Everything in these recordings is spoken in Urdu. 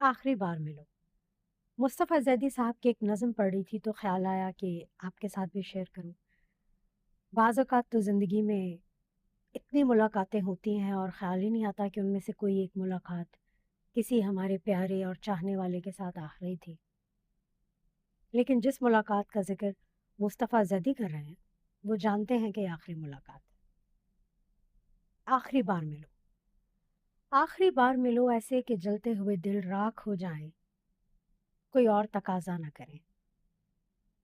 آخری بار ملو۔ مصطفیٰ زیدی صاحب کی ایک نظم پڑھ رہی تھی تو خیال آیا کہ آپ کے ساتھ بھی شیئر کروں۔ بعض اوقات تو زندگی میں اتنی ملاقاتیں ہوتی ہیں اور خیال ہی نہیں آتا کہ ان میں سے کوئی ایک ملاقات کسی ہمارے پیارے اور چاہنے والے کے ساتھ آخری تھی، لیکن جس ملاقات کا ذکر مصطفیٰ زیدی کر رہے ہیں وہ جانتے ہیں کہ آخری ملاقات ہے۔ آخری بار ملو۔ آخری بار ملو ایسے کہ جلتے ہوئے دل راکھ ہو جائیں، کوئی اور تقاضا نہ کریں،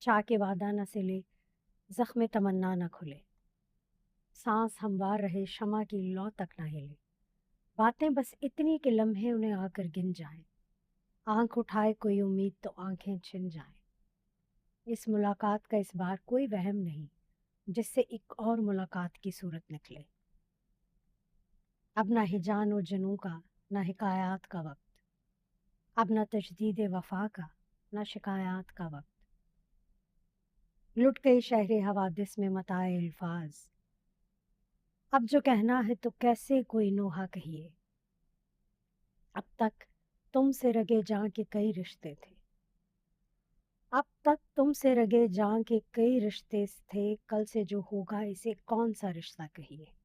چاہ کے وعدہ نہ سلے، زخم تمنا نہ کھلے، سانس ہموار رہے، شمع کی لو تک نہ ہلے، باتیں بس اتنی کہ لمحے انہیں آ کر گن جائیں، آنکھ اٹھائے کوئی امید تو آنکھیں چھن جائیں۔ اس ملاقات کا اس بار کوئی وہم نہیں جس سے ایک اور ملاقات کی صورت نکلے۔ اب نہ ہجان و جنوں کا، نہ حکایات کا وقت، اب نہ تجدید وفا کا، نہ شکایات کا وقت، لٹ گئی شہر حوادث میں متاع الفاظ، اب جو کہنا ہے تو کیسے کوئی نوحہ کہیے۔ اب تک تم سے رگے جاں کے کئی رشتے تھے، اب تک تم سے رگے جاں کے کئی رشتے تھے، کل سے جو ہوگا اسے کون سا رشتہ کہیے۔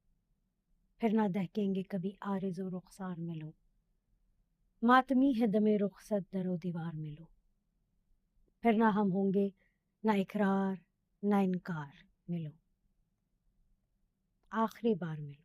پھر نہ دہکیں گے کبھی عارض و رخسار ملو، ماتمی ہے دم رخصت در و دیوار ملو۔ پھر نہ ہم ہوں گے نہ اقرار نہ انکار ملو، آخری بار ملو۔